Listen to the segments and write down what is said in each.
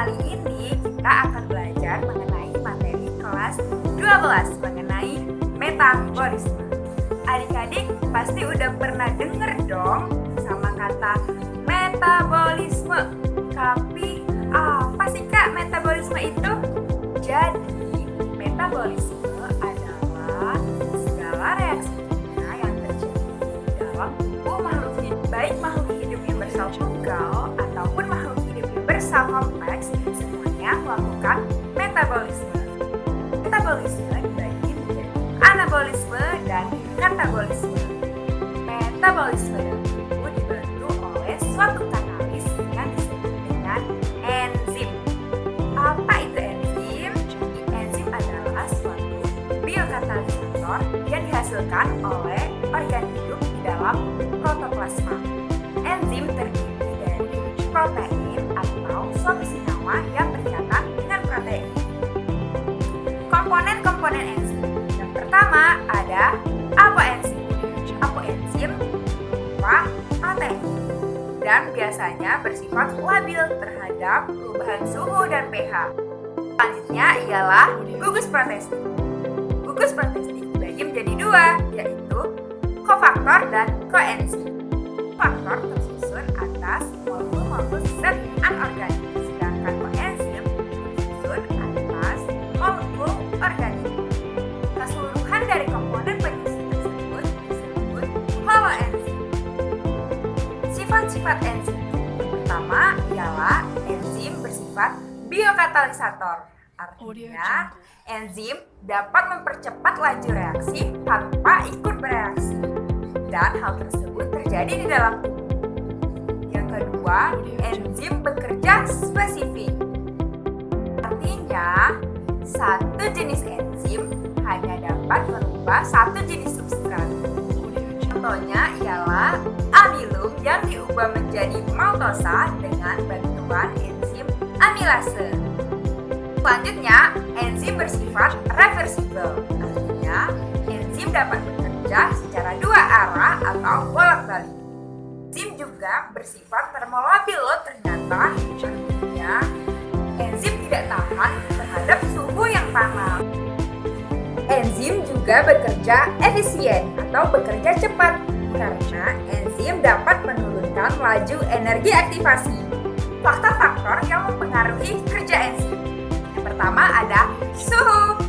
kali ini kita akan belajar mengenai materi kelas 12 mengenai metabolisme. Adik-adik pasti udah pernah denger dong sama kata metabolisme. Tapi apa sih Kak metabolisme itu? Jadi metabolisme adalah segala reaksi kimia yang terjadi dalam tubuh makhluk hidup, baik makhluk hidup yang bersel tunggal ataupun makhluk hidup yang bersel kompleks, semuanya melakukan metabolisme. Metabolisme dibagi menjadi anabolisme dan katabolisme. Metabolisme dalam tubuh dibantu oleh suatu katalis yang disebut dengan enzim. Apa itu enzim? Enzim adalah suatu biokatalisator yang dihasilkan oleh organ hidup di dalam protoplasma. Enzim terdiri dari protein atau suatu senyawa yang berkaitan dengan protein. Komponen-komponen enzim. Yang pertama ada apoenzim. Apoenzim berupa protein dan biasanya bersifat labil terhadap perubahan suhu dan pH. Selanjutnya ialah gugus protestik. Gugus protestik dibagi menjadi dua, yaitu kofaktor dan koenzim. Kofaktor tersusun atas molekul-molekul zat anorganik, sedangkan koenzim tersusun atas molekul organik. Keseluruhan dari komponen penyusun tersebut disebut holoenzim. Sifat-sifat enzim. Yang pertama ialah enzim bersifat biokatalisator. Artinya, enzim dapat mempercepat laju reaksi tanpa ikut bereaksi. Dan hal tersebut terjadi di dalam tubuh. Yang kedua, enzim bekerja spesifik. Artinya, satu jenis enzim hanya dapat merubah satu jenis substrat. Contohnya ialah amilum yang diubah menjadi maltosa dengan bantuan enzim amilase. Selanjutnya, enzim bersifat reversibel. Artinya, enzim dapat bekerja secara dua arah atau bolak-balik. Enzim juga bersifat termolabil loh ternyata. Artinya, enzim tidak tahan terhadap suhu yang panas. Enzim juga bekerja efisien atau bekerja cepat karena enzim dapat menurunkan laju energi aktivasi. Faktor-faktor yang mempengaruhi kerja enzim. Yang pertama ada suhu.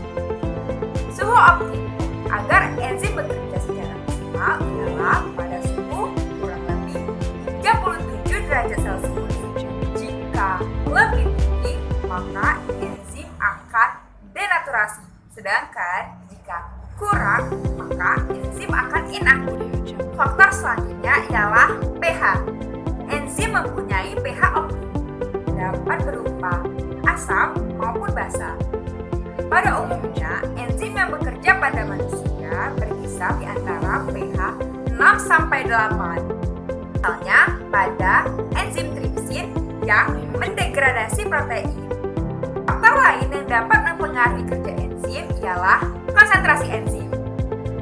Suhu optimum agar enzim bekerja secara maksimal adalah pada suhu kurang lebih 37 derajat Celcius. Jika lebih tinggi, maka enzim akan denaturasi. Sedangkan jika kurang, maka enzim akan inaktif. Faktor selanjutnya ialah pH. Enzim mempunyai pH optimum, dapat berupa asam maupun basa. Pada umumnya, enzim yang bekerja pada manusia berkisar di antara pH 6 sampai 8. Misalnya pada enzim tripsin yang mendegradasi protein. Faktor lain yang dapat mempengaruhi kerja enzim ialah konsentrasi enzim.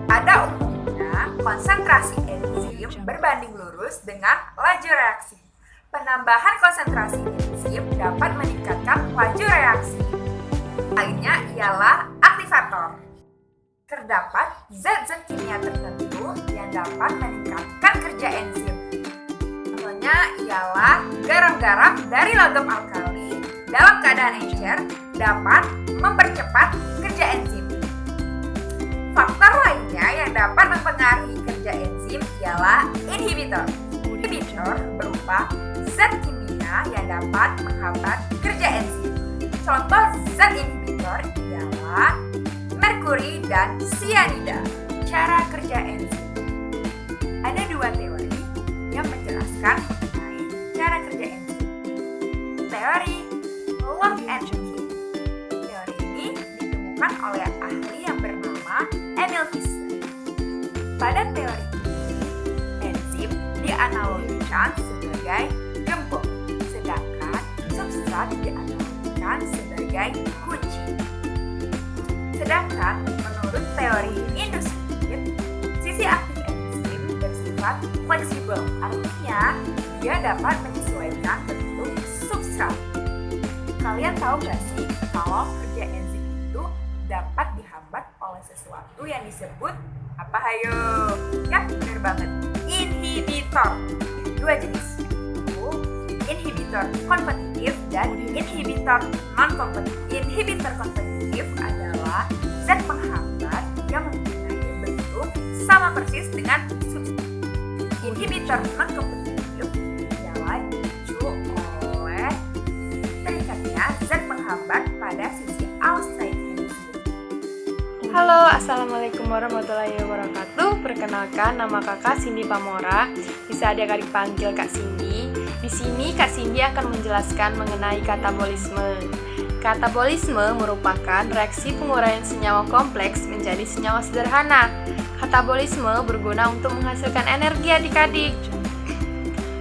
Pada umumnya, konsentrasi enzim berbanding lurus dengan laju reaksi. Penambahan konsentrasi enzim dapat meningkatkan laju reaksi. Lainnya ialah aktivator. Terdapat zat-zat kimia tertentu yang dapat meningkatkan kerja enzim. Contohnya ialah garam-garam dari logam alkali dalam keadaan encer dapat mempercepat kerja enzim. Faktor lainnya yang dapat mempengaruhi kerja enzim ialah inhibitor. Inhibitor berupa zat kimia yang dapat menghambat kerja enzim. Contoh zat inhibitor ialah merkuri dan sianida. Cara kerja enzim. Ada dua teori yang menjelaskan mengenai cara kerja enzim. Teori lock and key. Teori ini ditemukan oleh ahli yang bernama Emil Fischer. Pada teori ini, enzim dianalogikan sebagai gembok, sedangkan substrat dianalogikan sebagai kunci. Sedangkan menurut teori induktif, sisi aktif enzim bersifat fleksibel, artinya dia dapat menyesuaikan bentuk substrat. tahu nggak sih kalau kerja enzim itu dapat dihambat oleh sesuatu yang disebut apa hayo? Ya, benar banget. Inhibitor. Dua jenis. Inhibitor kompetitif dan inhibitor non-kompetitif. Inhibitor kompetitif adalah zat penghambat yang mempunyai bentuk sama persis dengan substansi. Inhibitor non-kompetitif ialah dipicu oleh terikatnya zat penghambat pada sisi outside enzim. Halo, Assalamualaikum warahmatullahi wabarakatuh. Perkenalkan, nama kakak Cindy Pamora. Bisa adik-adik panggil Kak Cindy. Di sini Kak Cindy akan menjelaskan mengenai katabolisme. Katabolisme merupakan reaksi penguraian senyawa kompleks menjadi senyawa sederhana. Katabolisme berguna untuk menghasilkan energi adik-adik.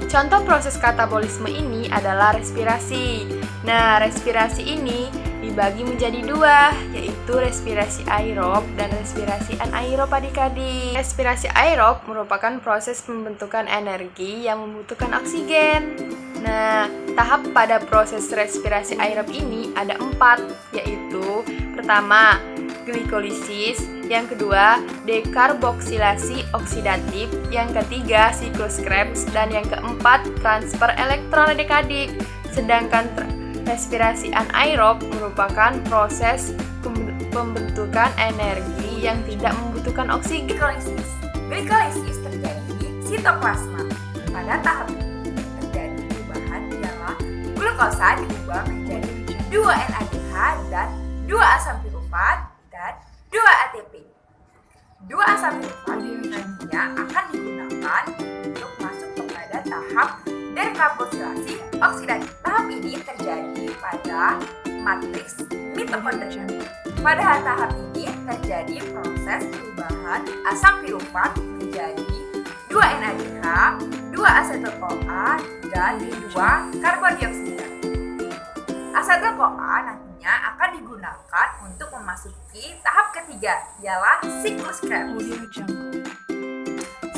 Contoh proses katabolisme ini adalah respirasi. Nah, respirasi ini dibagi menjadi dua, yaitu respirasi aerob dan respirasi anaerob adik-adik. Respirasi aerob merupakan proses pembentukan energi yang membutuhkan oksigen. Nah, tahap pada proses respirasi aerob ini ada 4, yaitu pertama, glikolisis, yang kedua, dekarboksilasi oksidatif, yang ketiga, siklus Krebs, dan yang keempat, transfer elektron adik-adik. Sedangkan respirasi anaerob merupakan proses pembentukan energi yang tidak membutuhkan oksigen. Glikolisis terjadi di sitoplasma. Pada tahap ini terjadi perubahan ialah glukosa diubah menjadi 2 NADH dan 2 asam pirufat dan 2 ATP. 2 asam pirufat nantinya akan digunakan untuk masuk kepada tahap dekarboksilasi oksidatif. Tahap ini terjadi pada matriks mitokondria. Pada tahap ini terjadi proses perubahan asam pirufat menjadi 2 NADH, 2 asetil-CoA, dan 2 karbondioksida. Asetil-CoA nantinya akan digunakan untuk memasuki tahap ketiga, ialah siklus Krebs.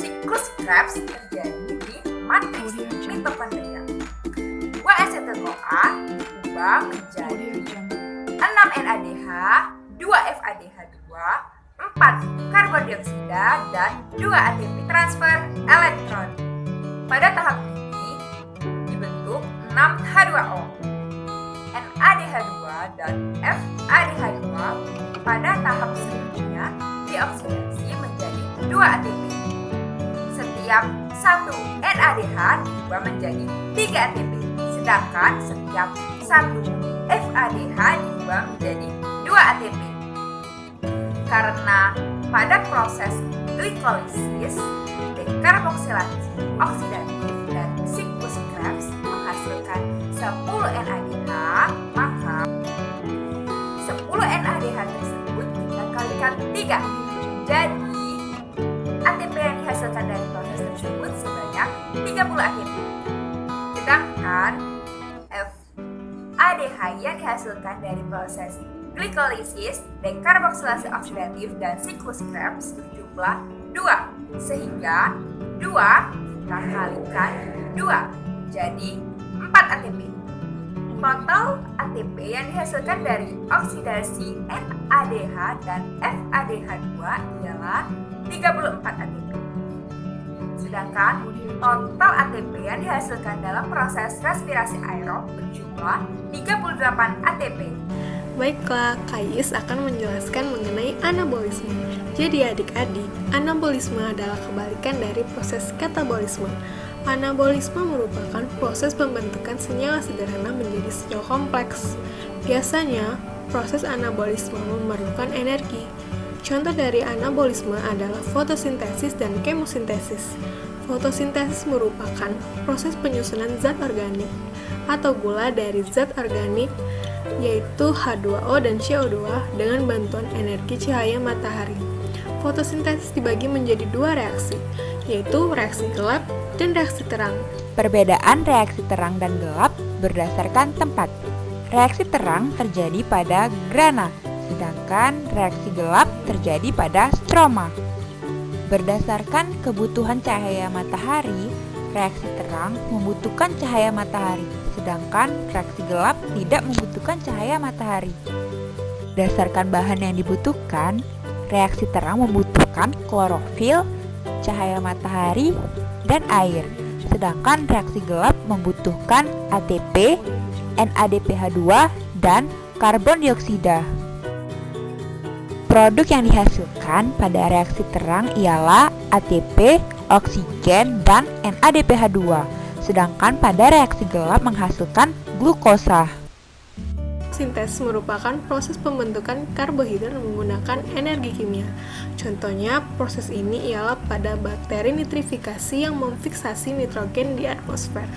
Siklus Krebs terjadi di matriks mitokondria. 2 asetil-CoA diubah menjadi 6 NADH, 2 FADH2, 4 karbondioksida, dan 2 ATP. Transfer elektron. Pada tahap ini dibentuk 6 H2O, NADH2, dan FADH2. Pada tahap selanjutnya dioksidasi menjadi 2 ATP. Setiap 1 NADH diubah menjadi 3 ATP, sedangkan setiap 1 FADH diubah menjadi 2 ATP. Karena pada proses glikolisis, dekarboksilasi oksidatif dan siklus Krebs menghasilkan 10 NADH, maka 10 NADH tersebut kita kalikan 3. Jadi ATP yang dihasilkan dari proses tersebut sebanyak 30 ATP. Sedangkan FADH yang dihasilkan dari proses glikolisis, dekarboksilasi oksidatif, dan siklus Krebs berjumlah 2. Sehingga 2 kita kalikan 2, jadi 4 ATP. Total ATP yang dihasilkan dari oksidasi NADH dan FADH2 ialah 34 ATP. Sedangkan total ATP yang dihasilkan dalam proses respirasi aerob berjumlah 38 ATP. Baiklah, Kais akan menjelaskan mengenai anabolisme. Jadi adik-adik, anabolisme adalah kebalikan dari proses katabolisme. Anabolisme merupakan proses pembentukan senyawa sederhana menjadi senyawa kompleks. Biasanya, proses anabolisme memerlukan energi. Contoh dari anabolisme adalah fotosintesis dan kemosintesis. Fotosintesis merupakan proses penyusunan zat organik atau gula dari zat organik, yaitu H2O dan CO2 dengan bantuan energi cahaya matahari. Fotosintesis dibagi menjadi 2 reaksi, yaitu reaksi gelap dan reaksi terang. Perbedaan reaksi terang dan gelap berdasarkan tempat. Reaksi terang terjadi pada grana, sedangkan reaksi gelap terjadi pada stroma. Berdasarkan kebutuhan cahaya matahari, reaksi terang membutuhkan cahaya matahari, sedangkan reaksi gelap tidak membutuhkan cahaya matahari. Berdasarkan bahan yang dibutuhkan, reaksi terang membutuhkan klorofil, cahaya matahari, dan air. Sedangkan reaksi gelap membutuhkan ATP, NADPH2, dan karbon dioksida. Produk yang dihasilkan pada reaksi terang ialah ATP, oksigen, dan NADPH2. Sedangkan pada reaksi gelap menghasilkan glukosa. Sintesis merupakan proses pembentukan karbohidrat menggunakan energi kimia. Contohnya, proses ini ialah pada bakteri nitrifikasi yang memfiksasi nitrogen di atmosfer.